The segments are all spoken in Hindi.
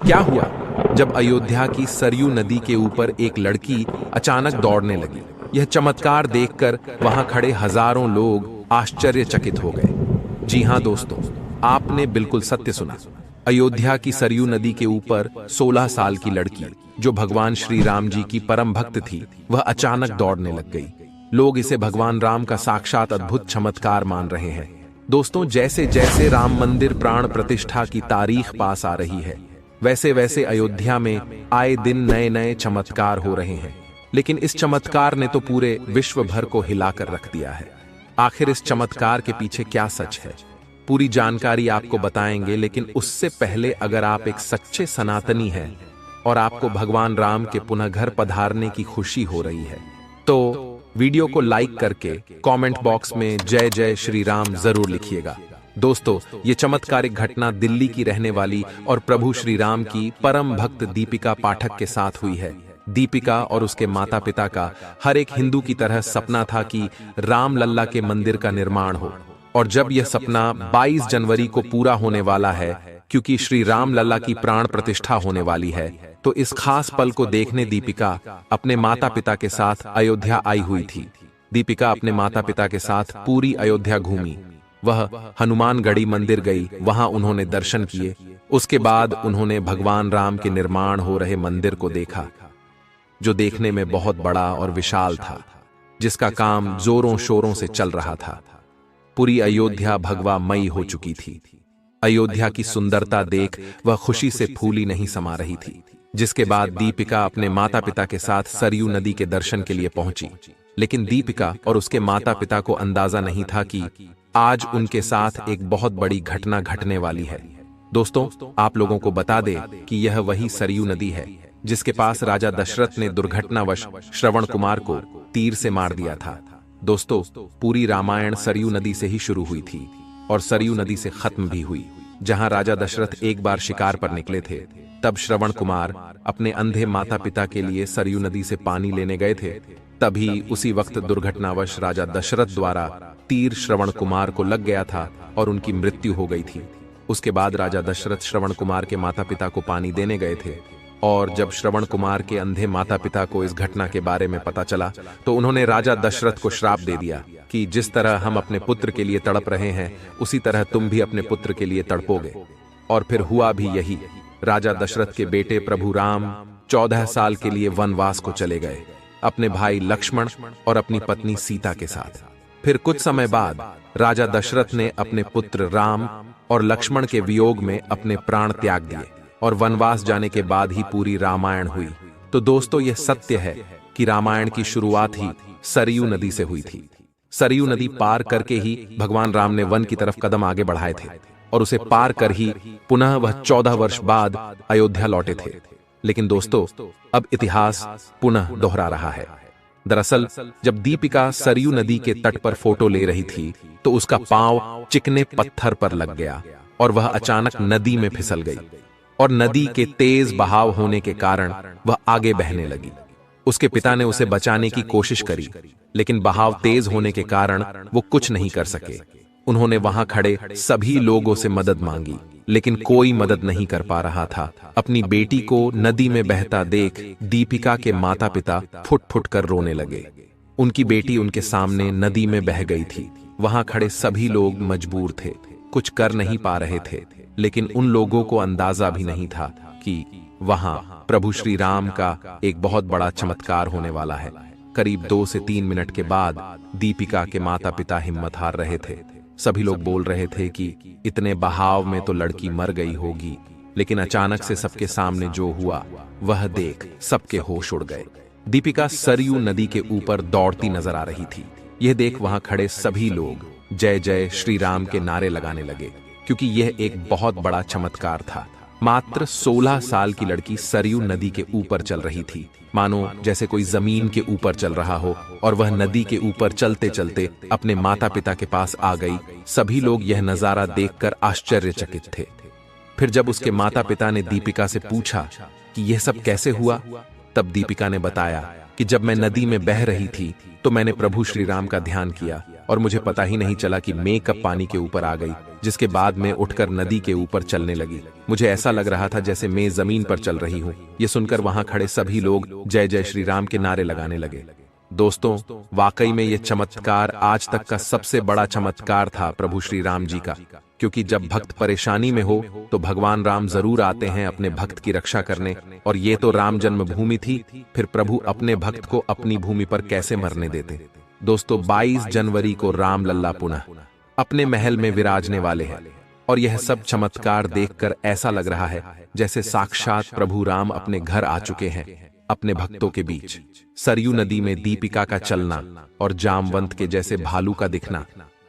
क्या हुआ जब अयोध्या की सरयू नदी के ऊपर एक लड़की अचानक दौड़ने लगी। यह चमत्कार देखकर वहां खड़े हजारों लोग आश्चर्यचकित हो गए। जी हां दोस्तों, आपने बिल्कुल सत्य सुना। अयोध्या की सरयू नदी के ऊपर 16 साल की लड़की, जो भगवान श्री राम जी की परम भक्त थी, वह अचानक दौड़ने लग गई। लोग इसे भगवान राम का साक्षात अद्भुत चमत्कार मान रहे हैं। दोस्तों, जैसे जैसे राम मंदिर प्राण प्रतिष्ठा की तारीख पास आ रही है, वैसे वैसे अयोध्या में आए दिन नए नए चमत्कार हो रहे हैं। लेकिन इस चमत्कार ने तो पूरे विश्व भर को हिलाकर रख दिया है। आखिर इस चमत्कार के पीछे क्या सच है, पूरी जानकारी आपको बताएंगे। लेकिन उससे पहले, अगर आप एक सच्चे सनातनी हैं और आपको भगवान राम के पुनः घर पधारने की खुशी हो रही है, तो वीडियो को लाइक करके कमेंट बॉक्स में जय जय श्री राम जरूर लिखिएगा। दोस्तों, ये चमत्कारिक घटना दिल्ली की रहने वाली और प्रभु श्री राम की परम भक्त दीपिका पाठक के साथ हुई है। दीपिका और उसके माता पिता का हर एक हिंदू की तरह सपना था कि राम लल्ला के मंदिर का निर्माण हो। और जब यह सपना 22 जनवरी को पूरा होने वाला है, क्योंकि श्री राम लल्ला की प्राण प्रतिष्ठा होने वाली है, तो इस खास पल को देखने दीपिका अपने माता पिता के साथ अयोध्या आई हुई थी। दीपिका अपने माता पिता के साथ पूरी अयोध्या घूमी। वह हनुमानगढ़ी मंदिर गई, वहां उन्होंने दर्शन किए। उसके बाद उन्होंने भगवान राम के निर्माण हो रहे मंदिर को देखा, जो देखने में बहुत बड़ा और विशाल था, जिसका काम जोरों शोरों से चल रहा था। पूरी अयोध्या भगवामयी हो चुकी थी। अयोध्या की सुंदरता देख वह खुशी से फूली नहीं समा रही थी। जिसके बाद दीपिका अपने माता पिता के साथ सरयू नदी के दर्शन के लिए पहुंची। लेकिन दीपिका और उसके माता पिता को अंदाजा नहीं था कि आज उनके साथ एक बहुत बड़ी घटना घटने वाली है। दोस्तों, आप लोगों को बता दे कि यह वही सरयू नदी है जिसके पास राजा दशरथ ने दुर्घटनावश श्रवण कुमार को तीर से मार दिया था। दोस्तों, पूरी रामायण सरयू नदी से ही शुरू हुई थी और सरयू नदी से खत्म भी हुई। जहां राजा दशरथ एक बार शिकार पर निकले थे, तब श्रवण कुमार अपने अंधे माता पिता के लिए सरयू नदी से पानी लेने गए थे। तभी उसी वक्त दुर्घटनावश राजा दशरथ द्वारा तीर श्रवण कुमार को लग गया था और उनकी मृत्यु हो गई थी। उसके बाद राजा दशरथ श्रवण कुमार के माता पिता को पानी देने गए थे, और जब श्रवण कुमार के अंधे माता पिता को इस घटना के बारे में पता चला, तो उन्होंने राजा दशरथ को श्राप दे दिया कि जिस तरह हम अपने पुत्र के लिए तड़प रहे हैं, उसी तरह तुम भी अपने पुत्र के लिए तड़पोगे। और फिर हुआ भी यही। राजा दशरथ के बेटे प्रभु राम 14 साल के लिए वनवास को चले गए, अपने भाई लक्ष्मण और अपनी पत्नी सीता के साथ। फिर कुछ समय बाद राजा दशरथ ने अपने पुत्र राम और लक्ष्मण के वियोग में अपने प्राण त्याग दिए, और वनवास जाने के बाद ही पूरी रामायण हुई। तो दोस्तों, यह सत्य है कि रामायण की शुरुआत ही सरयू नदी से हुई थी। सरयू नदी पार करके ही भगवान राम ने वन की तरफ कदम आगे बढ़ाए थे, और उसे पार कर ही पुनः वह 14 वर्ष बाद अयोध्या लौटे थे। लेकिन दोस्तों, अब इतिहास पुनः दोहरा रहा है। दरअसल जब दीपिका सरयू नदी के तट पर फोटो ले रही थी, तो उसका पांव चिकने पत्थर पर लग गया और वह अचानक नदी में फिसल गई, और नदी के तेज बहाव होने के कारण वह आगे बहने लगी। उसके पिता ने उसे बचाने की कोशिश करी, लेकिन बहाव तेज होने के कारण वो कुछ नहीं कर सके। उन्होंने वहां खड़े सभी लोगों से मदद मांगी, लेकिन कोई मदद नहीं कर पा रहा था। अपनी बेटी को नदी में बहता देख दीपिका के माता पिता फुट फुट कर रोने लगे। उनकी बेटी उनके सामने नदी में बह गई थी। वहां खड़े सभी लोग मजबूर थे, कुछ कर नहीं पा रहे थे। लेकिन उन लोगों को अंदाजा भी नहीं था कि वहां प्रभु श्री राम का एक बहुत बड़ा चमत्कार होने वाला है। करीब 2 से 3 मिनट के बाद दीपिका के माता पिता हिम्मत हार रहे थे। सभी लोग बोल रहे थे कि इतने बहाव में तो लड़की मर गई होगी। लेकिन अचानक से सबके सामने जो हुआ, वह देख सबके होश उड़ गए। दीपिका सरयू नदी के ऊपर दौड़ती नजर आ रही थी। यह देख वहां खड़े सभी लोग जय जय श्री राम के नारे लगाने लगे, क्योंकि यह एक बहुत बड़ा चमत्कार था। मात्र 16 साल की लड़की सरयू नदी के ऊपर चल रही थी, मानो जैसे कोई जमीन के ऊपर चल रहा हो, और वह नदी के ऊपर चलते चलते अपने माता पिता के पास आ गई। सभी लोग यह नजारा देखकर आश्चर्यचकित थे। फिर जब उसके माता पिता ने दीपिका से पूछा कि यह सब कैसे हुआ, तब दीपिका ने बताया कि जब मैं नदी में बह रही थी, तो मैंने प्रभु श्री राम का ध्यान किया और मुझे पता ही नहीं चला कि मैं कब पानी के ऊपर आ गई, जिसके बाद मैं उठकर नदी के ऊपर चलने लगी। मुझे ऐसा लग रहा था जैसे मैं जमीन पर चल रही हूँ। ये सुनकर वहां खड़े सभी लोग जय जय श्री राम के नारे लगाने लगे। दोस्तों, वाकई में ये चमत्कार आज तक का सबसे बड़ा चमत्कार था प्रभु श्री राम जी का, क्योंकि जब भक्त परेशानी में हो तो भगवान राम जरूर आते हैं अपने भक्त की रक्षा करने। और ये तो राम जन्मभूमि थी, फिर प्रभु अपने भक्त को अपनी भूमि पर कैसे मरने देते। दोस्तों, 22 जनवरी को राम लल्ला पुनः अपने महल में विराजने वाले हैं, और यह सब चमत्कार देखकर ऐसा लग रहा है जैसे साक्षात प्रभु राम अपने घर आ चुके हैं, अपने भक्तों के बीच। सरयू नदी में दीपिका का चलना और जामवंत के जैसे भालू का दिखना,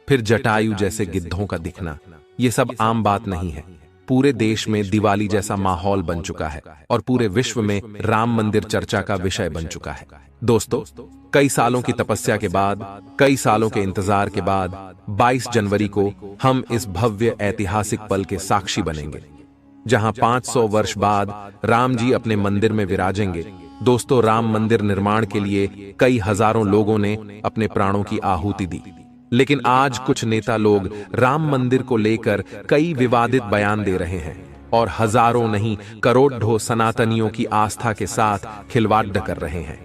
फिर जटायु जैसे गिद्धों का दिखना, ये सब आम बात नहीं है। पूरे देश में दिवाली जैसा माहौल बन चुका है और पूरे विश्व में राम मंदिर चर्चा का विषय बन चुका है। दोस्तों, कई सालों की तपस्या के बाद, कई सालों के इंतजार के बाद 22 जनवरी को हम इस भव्य ऐतिहासिक पल के साक्षी बनेंगे, जहां 500 वर्ष बाद राम जी अपने मंदिर में विराजेंगे। दोस्तों, राम मंदिर निर्माण के लिए कई हजारों लोगों ने अपने प्राणों की आहुति दी, लेकिन आज कुछ नेता लोग राम मंदिर को लेकर कई विवादित बयान दे रहे हैं और हजारों नहीं करोड़ों सनातनियों की आस्था के साथ खिलवाड़ कर रहे हैं।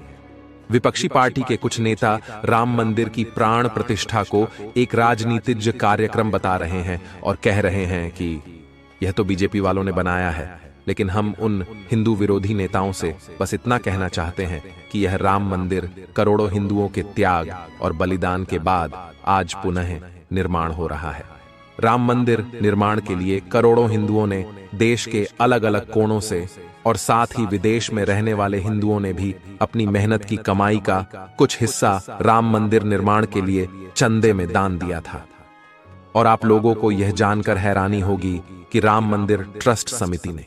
विपक्षी पार्टी के कुछ नेता राम मंदिर की प्राण प्रतिष्ठा को एक राजनीतिक कार्यक्रम बता रहे हैं और कह रहे हैं कि यह तो बीजेपी वालों ने बनाया है। लेकिन हम उन हिंदू विरोधी नेताओं से बस इतना कहना चाहते हैं कि यह राम मंदिर करोड़ों हिंदुओं के त्याग और बलिदान के बाद आज पुनः निर्माण हो रहा है। राम मंदिर निर्माण के लिए करोड़ों हिंदुओं ने देश के अलग अलग कोनों से और साथ ही विदेश में रहने वाले हिंदुओं ने भी अपनी मेहनत की कमाई का कुछ हिस्सा राम मंदिर निर्माण के लिए चंदे में दान दिया था। और आप लोगों को यह जानकर हैरानी होगी कि राम मंदिर ट्रस्ट समिति ने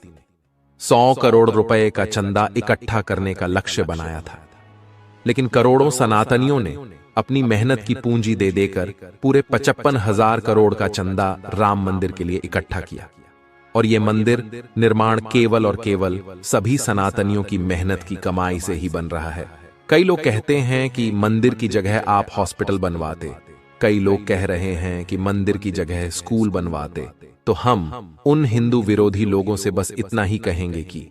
100 करोड़ रुपए का चंदा इकट्ठा करने का लक्ष्य बनाया था, लेकिन करोड़ों सनातनियों ने अपनी मेहनत की पूंजी दे देकर पूरे 55,000 करोड़ का चंदा राम मंदिर के लिए इकट्ठा किया। और यह मंदिर निर्माण केवल और केवल सभी सनातनियों की मेहनत की कमाई से ही बन रहा है। कई लोग कहते हैं कि मंदिर की जगह आप हॉस्पिटल बनवाते, कई लोग कह रहे हैं कि मंदिर की जगह स्कूल बनवाते। तो हम उन हिंदू विरोधी लोगों से बस इतना ही कहेंगे कि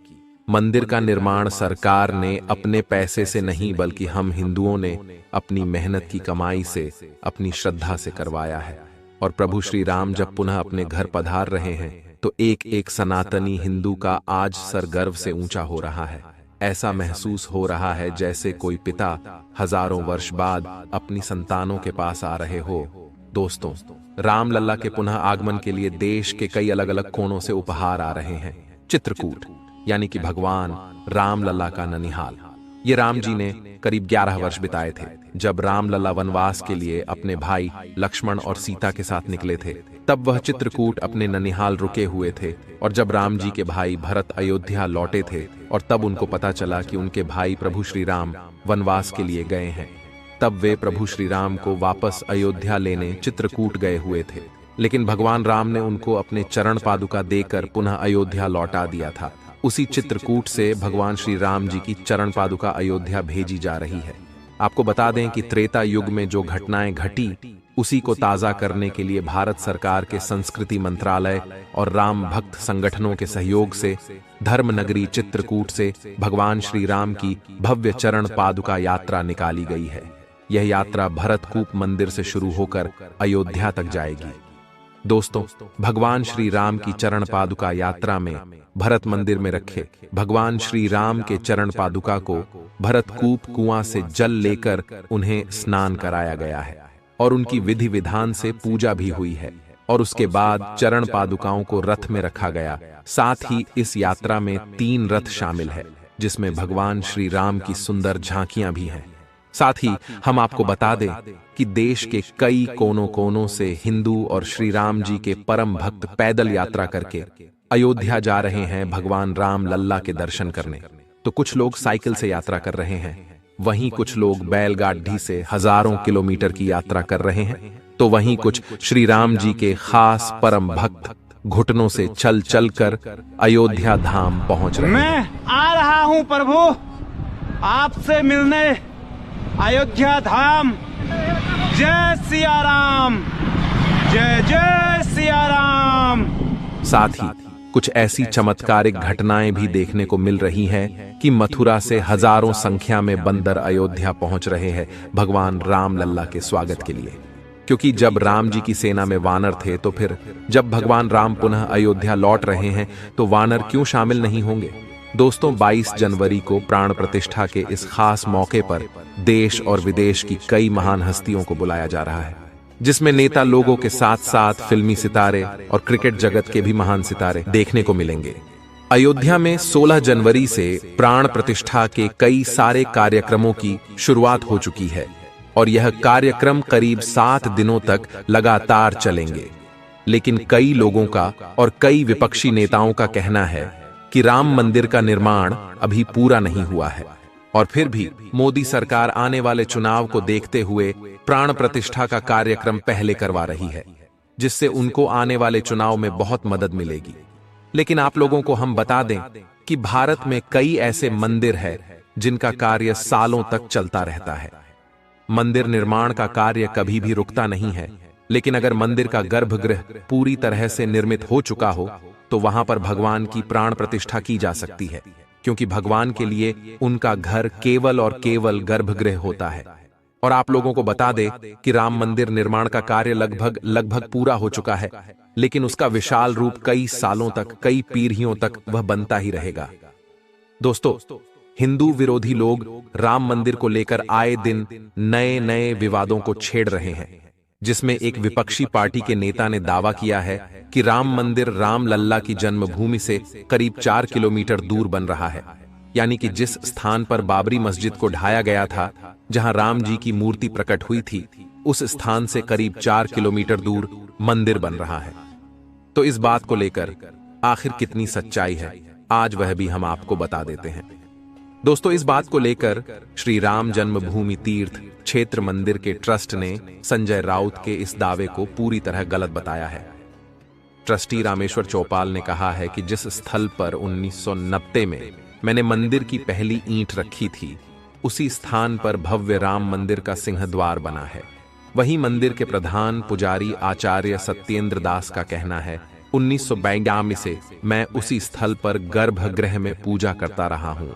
मंदिर का निर्माण सरकार ने अपने पैसे से नहीं, बल्कि हम हिंदुओं ने अपनी मेहनत की कमाई से, अपनी श्रद्धा से करवाया है। और प्रभु श्री राम जब पुनः अपने घर पधार रहे हैं तो एक एक सनातनी हिंदू का आज सर गर्व से ऊंचा हो रहा है। ऐसा महसूस हो रहा है जैसे कोई पिता हजारों वर्ष बाद अपनी संतानों के पास आ रहे हो। दोस्तों, राम लल्ला के पुनः आगमन के लिए देश के कई अलग अलग कोनों से उपहार आ रहे हैं। चित्रकूट यानी कि भगवान राम लल्ला का ननिहाल। ये राम जी ने करीब 11 वर्ष बिताए थे। जब राम लल्ला वनवास के लिए अपने भाई लक्ष्मण और सीता के साथ निकले थे, तब वह चित्रकूट अपने ननिहाल रुके हुए थे। और जब राम जी के भाई भरत अयोध्या लौटे थे और तब उनको पता चला कि उनके भाई प्रभु श्री राम वनवास के लिए गए हैं, तब वे प्रभु श्री राम को वापस अयोध्या लेने चित्रकूट गए हुए थे। लेकिन भगवान राम ने उनको अपने चरण पादुका देकर पुनः अयोध्या लौटा दिया था। उसी चित्रकूट से भगवान श्री राम जी की चरण पादुका अयोध्या भेजी जा रही है। आपको बता दें कि त्रेता युग में जो घटनाएं घटी, उसी को ताजा करने के लिए भारत सरकार के संस्कृति मंत्रालय और राम भक्त संगठनों के सहयोग से धर्मनगरी चित्रकूट से भगवान श्री राम की भव्य चरण पादुका यात्रा निकाली गई है। यह यात्रा भरतकूप मंदिर से शुरू होकर अयोध्या तक जाएगी। दोस्तों, भगवान श्री राम की चरण पादुका यात्रा में भरत मंदिर में रखे भगवान श्री राम के चरण पादुका को भरतकूप कुआं से जल लेकर उन्हें स्नान कराया गया है और उनकी विधि विधान से पूजा भी हुई है। और उसके बाद चरण पादुकाओं को रथ में रखा गया। साथ ही इस यात्रा में 3 रथ शामिल है, जिसमें भगवान श्री राम की सुंदर झांकियां भी हैं। साथ ही हम आपको बता दें कि देश के कई कोनों कोनों से हिंदू और श्री राम जी के परम भक्त पैदल यात्रा करके अयोध्या जा रहे हैं भगवान राम लल्ला के दर्शन करने। तो कुछ लोग साइकिल से यात्रा कर रहे हैं, वहीं कुछ लोग बैलगाड़ी से हजारों किलोमीटर की यात्रा कर रहे हैं, तो वहीं कुछ श्री राम जी के खास परम भक्त घुटनों से चल चल कर अयोध्या धाम पहुंच रहे हैं। मैं आ रहा हूं प्रभु आपसे मिलने अयोध्या धाम। जय सिया राम, जय जय सिया राम। साथ ही कुछ ऐसी चमत्कारिक घटनाएं भी देखने को मिल रही हैं कि मथुरा से हजारों संख्या में बंदर अयोध्या पहुंच रहे हैं भगवान राम लल्ला के स्वागत के लिए। क्योंकि जब राम जी की सेना में वानर थे, तो फिर जब भगवान राम पुनः अयोध्या लौट रहे हैं तो वानर क्यों शामिल नहीं होंगे। दोस्तों, 22 जनवरी को प्राण प्रतिष्ठा के इस खास मौके पर देश और विदेश की कई महान हस्तियों को बुलाया जा रहा है, जिसमें नेता लोगों के साथ साथ फिल्मी सितारे और क्रिकेट जगत के भी महान सितारे देखने को मिलेंगे। अयोध्या में 16 जनवरी से प्राण प्रतिष्ठा के कई सारे कार्यक्रमों की शुरुआत हो चुकी है और यह कार्यक्रम करीब 7 दिनों तक लगातार चलेंगे। लेकिन कई लोगों का और कई विपक्षी नेताओं का कहना है कि राम मंदिर का निर्माण अभी पूरा नहीं हुआ है और फिर भी मोदी सरकार आने वाले चुनाव को देखते हुए प्राण प्रतिष्ठा का कार्यक्रम पहले करवा रही है, जिससे उनको आने वाले चुनाव में बहुत मदद मिलेगी। लेकिन आप लोगों को हम बता दें कि भारत में कई ऐसे मंदिर हैं जिनका कार्य सालों तक चलता रहता है। मंदिर निर्माण का कार्य कभी भी रुकता नहीं है, लेकिन अगर मंदिर का गर्भगृह पूरी तरह से निर्मित हो चुका हो तो वहां पर भगवान की प्राण प्रतिष्ठा की जा सकती है, क्योंकि भगवान के लिए उनका घर केवल और केवल गर्भगृह होता है। और आप लोगों को बता दे कि राम मंदिर निर्माण का कार्य लगभग पूरा हो चुका है, लेकिन उसका विशाल रूप कई सालों तक, कई पीढ़ियों तक वह बनता ही रहेगा। दोस्तों, हिंदू विरोधी लोग राम मंदिर को लेकर आए दिन नए नए विवादों को छेड़ रहे हैं, जिसमें एक विपक्षी पार्टी के नेता ने दावा किया है कि राम मंदिर राम लल्ला की जन्मभूमि से करीब 4 किलोमीटर दूर बन रहा है। यानी कि जिस स्थान पर बाबरी मस्जिद को ढाया गया था, जहां राम जी की मूर्ति प्रकट हुई थी, उस स्थान से करीब 4 किलोमीटर दूर मंदिर बन रहा है। तो इस बात को लेकर आखिर कितनी सच्चाई है, आज वह भी हम आपको बता देते हैं। दोस्तों, इस बात को लेकर श्री राम जन्मभूमि तीर्थ क्षेत्र मंदिर के ट्रस्ट ने संजय राउत के इस दावे को पूरी तरह गलत बताया है। ट्रस्टी रामेश्वर चौपाल ने कहा है कि जिस स्थल पर 1990 में मैंने मंदिर की पहली ईंट रखी थी, उसी स्थान पर भव्य राम मंदिर का सिंहद्वार बना है। वहीं मंदिर के प्रधान पुजारी आचार्य सत्येंद्र दास का कहना है, 1992 से मैं उसी स्थल पर गर्भगृह में पूजा करता रहा हूं।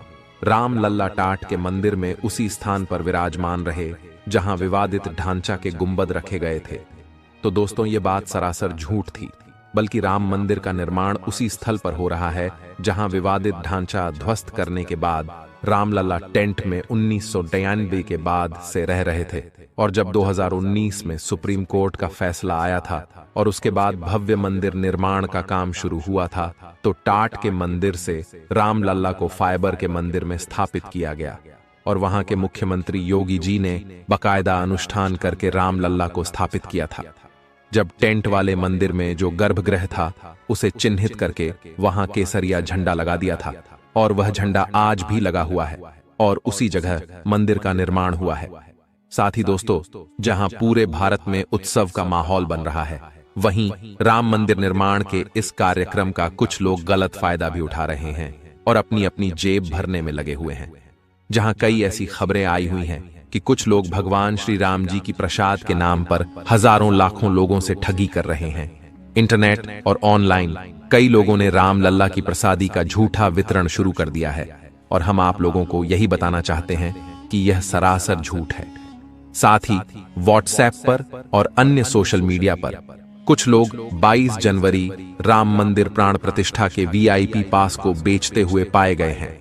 राम लल्ला टाट के मंदिर में उसी स्थान पर विराजमान रहे जहां विवादित ढांचा के गुंबद रखे गए थे। तो दोस्तों, ये बात सरासर झूठ थी, बल्कि राम मंदिर का निर्माण उसी स्थल पर हो रहा है जहां विवादित ढांचा ध्वस्त करने के बाद रामलला टेंट में 1992 के बाद से रह रहे थे। और जब 2019 में सुप्रीम कोर्ट का फैसला आया था और उसके बाद भव्य मंदिर निर्माण का काम शुरू हुआ था, तो टाट के मंदिर से रामलला को फाइबर के मंदिर में स्थापित किया गया और वहां के मुख्यमंत्री योगी जी ने बाकायदा अनुष्ठान करके रामलला को स्थापित किया था। जब टेंट वाले मंदिर में जो गर्भगृह था, उसे चिन्हित करके वहां केसरिया झंडा लगा दिया था और वह झंडा आज भी लगा हुआ है और उसी जगह मंदिर का निर्माण हुआ है। साथ ही दोस्तों, जहां पूरे भारत में उत्सव का माहौल बन रहा है, वहीं राम मंदिर निर्माण के इस कार्यक्रम का कुछ लोग गलत फायदा भी उठा रहे हैं और अपनी अपनी जेब भरने में लगे हुए हैं। जहां कई ऐसी खबरें आई हुई हैं कि कुछ लोग भगवान श्री राम जी की प्रसाद के नाम पर हजारों लाखों लोगों से ठगी कर रहे हैं। इंटरनेट और ऑनलाइन कई लोगों ने राम लल्ला की प्रसादी का झूठा वितरण शुरू कर दिया है और हम आप लोगों को यही बताना चाहते हैं कि यह सरासर झूठ है। साथ ही व्हाट्सएप पर और अन्य सोशल मीडिया पर कुछ लोग 22 जनवरी राम मंदिर प्राण प्रतिष्ठा के VIP पास को बेचते हुए पाए गए हैं,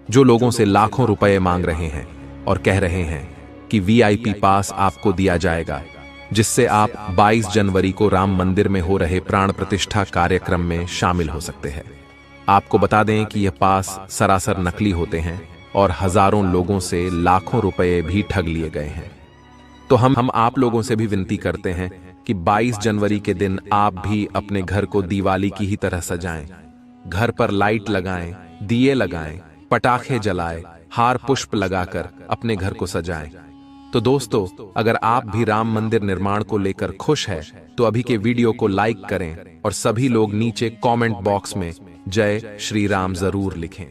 जो लोगों से लाखों रुपए मांग रहे हैं और कह रहे हैं कि VIP पास आपको दिया जाएगा, जिससे आप 22 जनवरी को राम मंदिर में हो रहे प्राण प्रतिष्ठा कार्यक्रम में शामिल हो सकते हैं। आपको बता दें कि यह पास सरासर नकली होते हैं और हजारों लोगों से लाखों रुपए भी ठग लिए गए हैं। तो हम आप लोगों से भी विनती करते हैं कि 22 जनवरी के दिन आप भी अपने घर को दिवाली की ही तरह सजाएं, घर पर लाइट लगाएं, दिए लगाएं, पटाखे जलाएं, हार पुष्प लगाकर अपने घर को सजाएं। तो दोस्तों, अगर आप भी राम मंदिर निर्माण को लेकर खुश हैं, तो अभी के वीडियो को लाइक करें और सभी लोग नीचे कमेंट बॉक्स में जय श्री राम जरूर लिखें।